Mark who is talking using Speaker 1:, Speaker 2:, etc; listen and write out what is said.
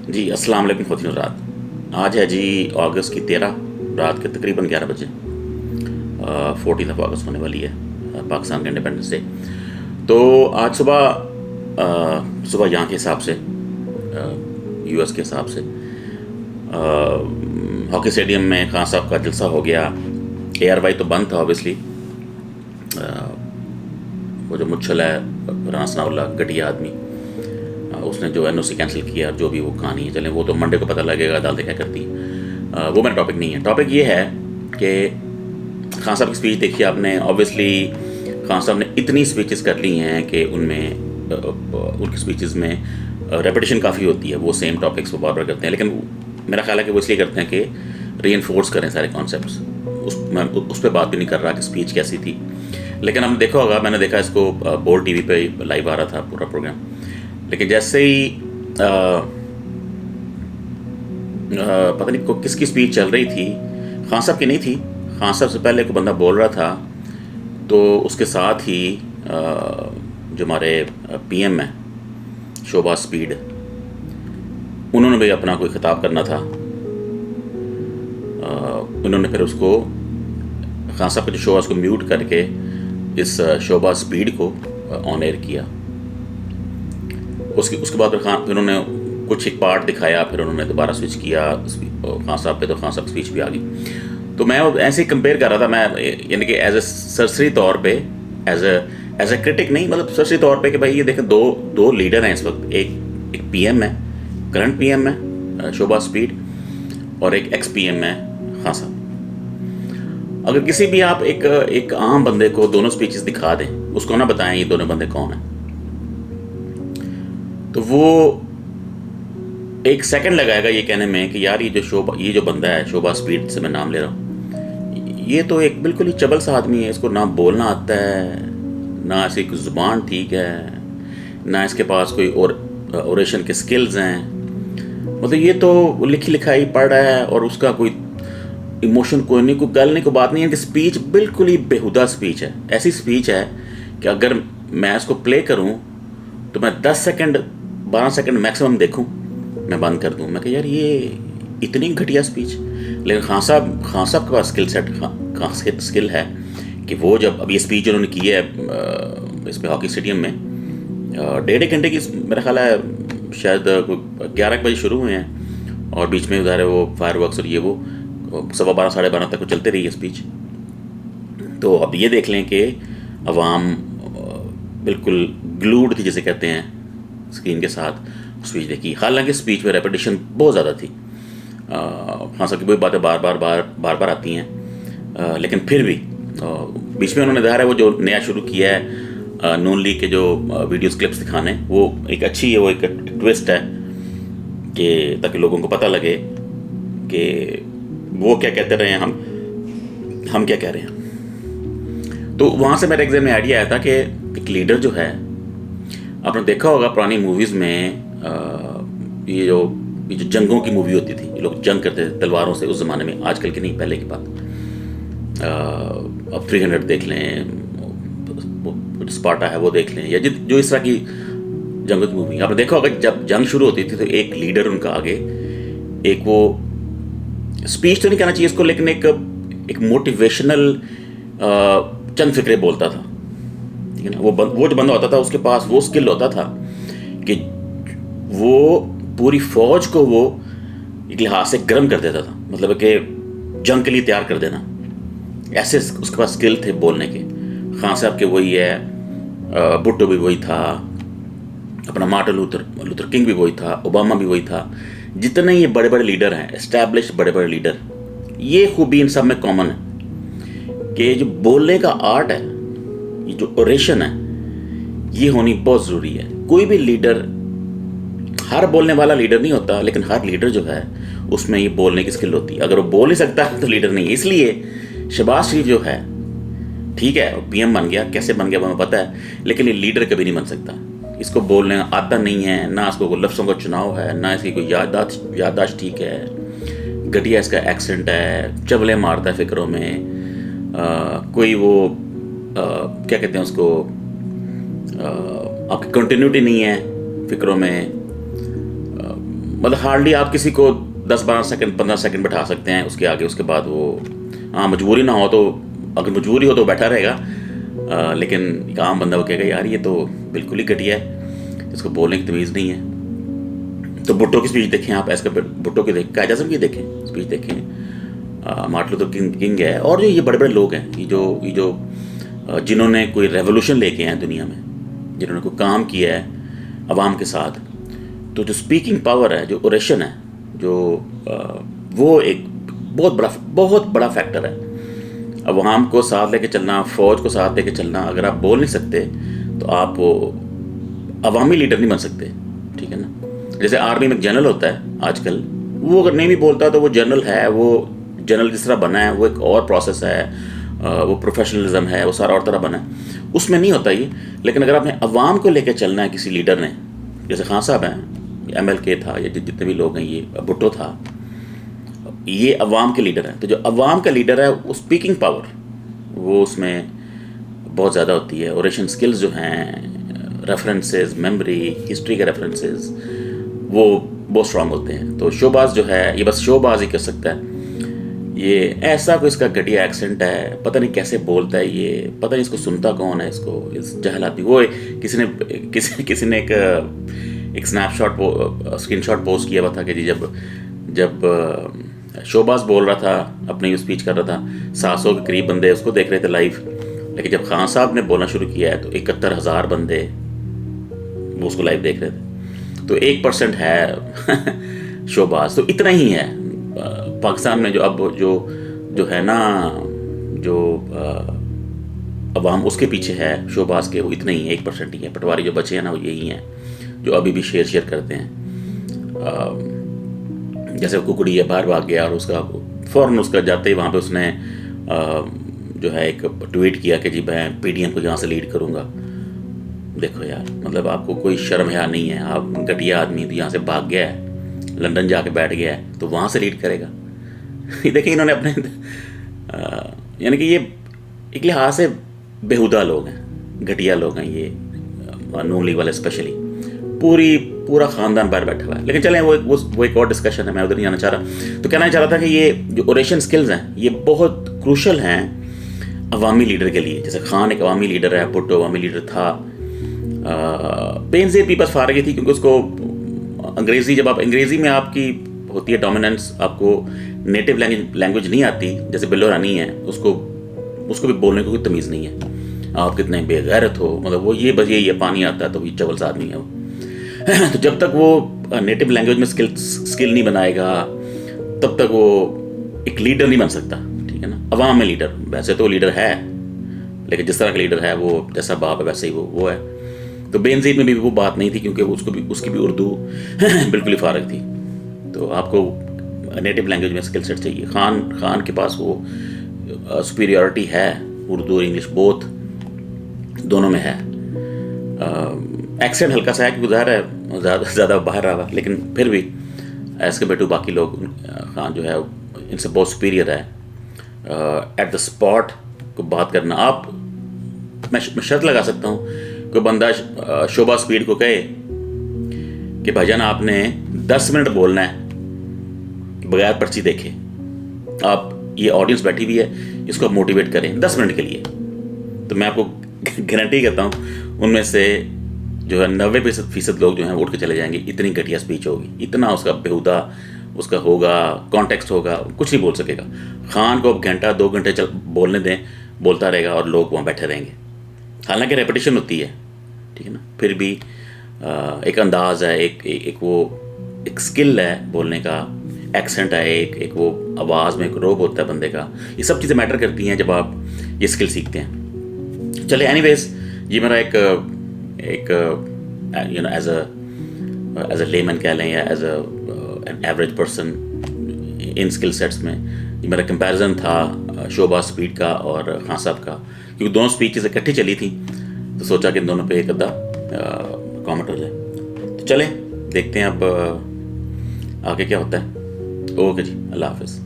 Speaker 1: जी, अस्सलाम वालेकुम ख़ुवातीन हज़रात। आज है जी अगस्त की 13 रात के तकरीबन 11 बजे। 14 ऑफ अगस्त होने वाली है, पाकिस्तान का इंडिपेंडेंस डे। तो आज सुबह यहाँ के हिसाब से, यूएस के हिसाब से, हॉकी स्टेडियम में खान साहब का जलसा हो गया। एआरवाई तो बंद था ऑब्वियसली। वो जो मुच्छल है, राना सनाउल्लाह घटिया आदमी, उसने जो एनओसी कैंसिल किया, जो भी वो कहानी है, चलें वो तो मंडे को पता लगेगा अदालतें क्या करती हैं। वो मेरा टॉपिक नहीं है। टॉपिक ये है कि खान साहब की स्पीच देखी आपने। ऑब्वियसली खान साहब ने इतनी स्पीचेस कर ली हैं कि उनमें उनकी स्पीचेस में रेपिटेशन काफ़ी होती है। वो सेम टॉपिक्स को बार बार करते हैं, लेकिन मेरा ख्याल है कि वो इसलिए करते हैं कि रीइंफोर्स करें सारे कॉन्सेप्ट्स। मैं उस पर बात भी नहीं कर रहा कि स्पीच कैसी थी, लेकिन हमने देखा होगा, मैंने देखा इसको बोल्ड टीवी पे लाइव आ रहा था पूरा प्रोग्राम। लेकिन जैसे ही पता नहीं किसकी स्पीच चल रही थी, खान साहब की नहीं थी, खान साहब से पहले कोई बंदा बोल रहा था, तो उसके साथ ही जो हमारे पीएम है शोभा स्पीड, उन्होंने भी अपना कोई खिताब करना था। उन्होंने फिर उसको, खान साहब का जो शो है उसको म्यूट करके इस शोभा स्पीड को ऑन एयर किया। उसके बाद फिर उन्होंने कुछ एक पार्ट दिखाया, फिर उन्होंने दोबारा स्विच किया खान साहब पे, तो खान साहब स्पीच भी आ गई। तो मैं ऐसे ही कंपेयर कर रहा था, मैं यानी कि एज ए सरसरी तौर पे, एज ए क्रिटिक नहीं, मतलब सरसरी तौर पे कि भाई ये देखें, दो लीडर हैं इस वक्त। एक पीएम है, करंट पीएम है शोभा स्पीड, और एक एक्स पीएम है खान साहब। अगर किसी भी आप एक आम बंदे को दोनों स्पीचेस दिखा दें, उसको ना बताएं ये दोनों बंदे कौन हैं, तो वो एक सेकंड लगाएगा ये कहने में कि यार ये जो बंदा है शोभा स्पीड से मैं नाम ले रहा हूँ, ये तो एक बिल्कुल ही चबल सा आदमी है। इसको ना बोलना आता है, ना इसकी कोई ज़ुबान ठीक है, ना इसके पास कोई ओरेशन के स्किल्स हैं। मतलब ये तो लिखी लिखाई पढ़ रहा है, और उसका कोई इमोशन कोई नहीं, कोई गल नहीं, कोई बात नहीं है। कि स्पीच बिल्कुल ही बेहुदा स्पीच है। ऐसी स्पीच है कि अगर मैं इसको प्ले करूं तो मैं 10 सेकंड 12 सेकंड मैक्सिमम देखूं, मैं बंद कर दूं। मैं कह यार ये इतनी घटिया स्पीच। लेकिन खान साहब के पास स्किल है कि वो जब अब ये स्पीच उन्होंने की है इसमें हॉकी स्टेडियम में, 1.5 घंटे की मेरा ख्याल है, शायद 11 बजे शुरू हुए हैं, और बीच में उधर है वो फायरवर्क्स और ये वो 12:15 12:30 तक वो चलते रही है स्पीच। तो अब ये देख लें कि अवाम बिल्कुल ग्लूड थी, जिसे कहते हैं, स्क्रीन के साथ स्पीच देखी। हालांकि स्पीच में रेपिटेशन बहुत ज़्यादा थी, खान साहब की वही बातें बार बार आती हैं, लेकिन फिर भी बीच में उन्होंने है वो जो नया शुरू किया है नून लीग के जो वीडियोस क्लिप्स दिखाने, वो एक अच्छी है, वो एक ट्विस्ट है कि ताकि लोगों को पता लगे कि वो क्या कहते रहे हैं, हम क्या कह रहे हैं। तो वहाँ से मेरे एग्जाम में आइडिया आया था कि एक लीडर जो है, आपने देखा होगा पुरानी मूवीज़ में ये जो जंगों की मूवी होती थी, ये लोग जंग करते थे तलवारों से उस ज़माने में, आजकल की नहीं, पहले की बात। अब 300 देख लें, स्पार्टा है वो देख लें, या जो इस तरह की जंगों की मूवी आपने देखा होगा। जब जंग शुरू होती थी तो एक लीडर उनका आगे, एक वो स्पीच तो नहीं कहना चाहिए इसको, लेकिन एक मोटिवेशनल चंद फिक्रे बोलता था, ठीक है ना। वो जो बंदा होता था उसके पास वो स्किल होता था कि वो पूरी फौज को वो एक लिहाज से गर्म कर देता था, मतलब कि जंग के लिए तैयार कर देना। ऐसे उसके पास स्किल थे बोलने के। खान साहब के वही है, भुट्टो भी वही था, अपना मार्टिन लूथर किंग भी वही था, ओबामा भी वही था। जितने ये बड़े बड़े लीडर हैं, एस्टैब्लिश्ड बड़े बड़े लीडर, ये खूबी इन सब में कॉमन है कि जो बोलने का आर्ट है, ये जो ओरेशन है, ये होनी बहुत ज़रूरी है। कोई भी लीडर, हर बोलने वाला लीडर नहीं होता, लेकिन हर लीडर जो है उसमें ये बोलने की स्किल होती है। अगर वो बोल नहीं सकता तो लीडर नहीं है। इसलिए शहबाज शरीफ जो है, ठीक है, पीएम बन गया, कैसे बन गया हमें पता है, लेकिन ये लीडर कभी नहीं बन सकता। इसको बोलने आता नहीं है, ना इसको लफ्ज़ों का चुनाव है, ना इसकी कोई याददाश्त ठीक है, घटिया इसका एक्सेंट है, चबले मारता है फिक्रों में, कोई वो क्या कहते हैं उसको, आपकी कंटिन्यूटी नहीं है फिक्रों में, मतलब हार्डली आप किसी को 10-12 सेकंड 15 सेकंड बैठा सकते हैं, उसके आगे उसके बाद वो, हाँ मजबूरी ना हो तो, अगर मजबूरी हो तो बैठा रहेगा, लेकिन एक आम बंदा वो कहेगा यार ये तो बिल्कुल ही घटिया है, इसको बोलने की तमीज़ नहीं है। तो भुट्टो की स्पीच देखें आप, ऐसे भुट्टो की देखें, कायद आज़म की देखें स्पीच देखें, मार्टिन लूथर किंग है, और जो ये बड़े बड़े लोग हैं, ये जो जिन्होंने कोई रेवोल्यूशन लेके हैं दुनिया में, जिन्होंने कोई काम किया है आवाम के साथ, तो जो स्पीकिंग पावर है, जो ओरेशन है, जो वो एक बहुत बड़ा फैक्टर है। अवाम को साथ लेके चलना, फ़ौज को साथ लेके चलना, अगर आप बोल नहीं सकते तो आप अवामी लीडर नहीं बन सकते, ठीक है ना। जैसे आर्मी में एक जनरल होता है आजकल, वो अगर नहीं भी बोलता तो वो जनरल है, वो जनरल जिस तरह बना है वो एक और प्रोसेस है, वो प्रोफेशनलिज्म है, वो सारा और तरह बना है, उसमें नहीं होता ये। लेकिन अगर आपने अवाम को लेकर चलना है किसी लीडर ने, जैसे खान साहब हैं, MLK था, या जितने भी लोग हैं, ये भुट्टो था, ये अवाम के लीडर हैं। तो जो अवाम का लीडर है वो स्पीकिंग पावर, वो उसमें बहुत ज़्यादा होती है। ओरेशन स्किल्स जो हैं, रेफरेंसेस, मेमोरी, हिस्ट्री के रेफरेंसेस, वो बहुत स्ट्रांग होते हैं। तो शोबाज जो है ये बस शोबाज ही कर सकता है। ये ऐसा कोई इसका घटिया एक्सेंट है, पता नहीं कैसे बोलता है ये, पता नहीं इसको सुनता कौन है, इसको इस जहलाती। वो किसी ने एक स्नैपशॉट स्क्रीनशॉट पोस्ट किया हुआ था कि जी जब शोबाज बोल रहा था, अपनी स्पीच कर रहा था, 700 के करीब बंदे उसको देख रहे थे लाइव, लेकिन जब खान साहब ने बोलना शुरू किया है तो 71,000 बंदे वो उसको लाइव देख रहे थे। तो 1% है शोबाज, तो इतना ही है पाकिस्तान में। जो अब जो है ना, जो अवाम उसके पीछे है शोबाज के, वो इतना ही है, 1% ही है। पटवारी जो बचे हैं ना, वो यही हैं जो अभी भी शेयर करते हैं। जैसे कुकड़ी है, बाहर भाग गया और उसका फ़ौरन उसका जाते ही वहाँ पे उसने जो है एक ट्वीट किया कि जी मैं PDM को यहाँ से लीड करूँगा। देखो यार, मतलब आपको कोई शर्म या नहीं है, आप घटिया आदमी, तो यहाँ से भाग गया है, लंदन जाके बैठ गया है, तो वहाँ से लीड करेगा। देखिए इन्होंने अपने यानी कि ये एक लिहाज से बेहुदा लोग हैं, घटिया लोग हैं ये, नून लीग वाले स्पेशली, पूरा ख़ानदान बाहर बैठा हुआ है। लेकिन चलें वो एक और डिस्कशन है, मैं उधर नहीं जाना चाह रहा। तो कहना चाह रहा था कि ये जो ओरेशन स्किल्स हैं ये बहुत क्रूशल हैं अवामी लीडर के लिए। जैसे खान एक अवामी लीडर है, भुट्टो अवामी लीडर था, बेनज़ीर पीपल्स फारगी थी, क्योंकि उसको अंग्रेज़ी, जब आप अंग्रेज़ी में आपकी होती है डोमिनेंस, आपको नेटिव लैंग्वेज नहीं आती, जैसे बिल्लो रानी है, उसको भी बोलने को कोई तमीज़ नहीं है। आप कितने बेगैरत हो, मतलब वो ये बस यही है, पानी आता है तो ये चवल सा आदमी है वो। तो जब तक वो नेटिव लैंग्वेज में स्किल नहीं बनाएगा, तब तक वो एक लीडर नहीं बन सकता, ठीक है ना। अवाम में लीडर, वैसे तो लीडर है, लेकिन जिस तरह का लीडर है, वो जैसा बाप है वैसे ही वो है। तो बेनज़ीर में भी वो बात नहीं थी, क्योंकि उसकी भी उर्दू बिल्कुल ही फारग थी। तो आपको नेटिव लैंग्वेज में स्किल सेट चाहिए। खान के पास वो सुपीरियरिटी है, उर्दू और इंग्लिश बोथ दोनों में है। एक्सेंट हल्का सा है क्योंकि ज़ाहिर है ज़्यादा बाहर रहा, लेकिन फिर भी एज़ कम्पेयर टू बाकी लोग, खान जो है इनसे बहुत सुपीरियर है। एट द स्पॉट को बात करना, मैं शर्त लगा सकता हूँ, कोई बंदा शोभा स्पीड को कहे कि भाईजान आपने 10 मिनट बोलना है बगैर पर्ची देखे, आप ये ऑडियंस बैठी हुई है, इसको आप मोटिवेट करें 10 मिनट के लिए, तो मैं आपको गारंटी करता हूँ उनमें से जो है 90% लोग जो हैं उठ के चले जाएंगे। इतनी घटिया स्पीच होगी, इतना उसका बेहुदा उसका होगा, कॉन्टेक्स्ट होगा, कुछ नहीं बोल सकेगा। खान को अब घंटा 2 घंटे बोलने दें, बोलता रहेगा और लोग वहाँ बैठे रहेंगे। हालांकि रेपिटेशन होती है, ठीक है ना, फिर भी एक अंदाज़ है, एक स्किल है बोलने का, एक्सेंट है, एक वो आवाज़ में एक रोब होता है बंदे का। ये सब चीज़ें मैटर करती हैं जब आप ये स्किल सीखते हैं। चलिए एनीवेज, ये मेरा एक you know as a layman कह लें, या as an average person in skill sets में, ये मेरा कंपैरिजन था शोभा स्पीड का और खान साहब का, क्योंकि दोनों स्पीचेस इकट्ठी चली थी, तो सोचा कि इन दोनों पे एक अद्धा कॉमेंट हो जाए। तो चलें देखते हैं अब आगे क्या होता है। ओके जी, अल्लाह हाफिज़।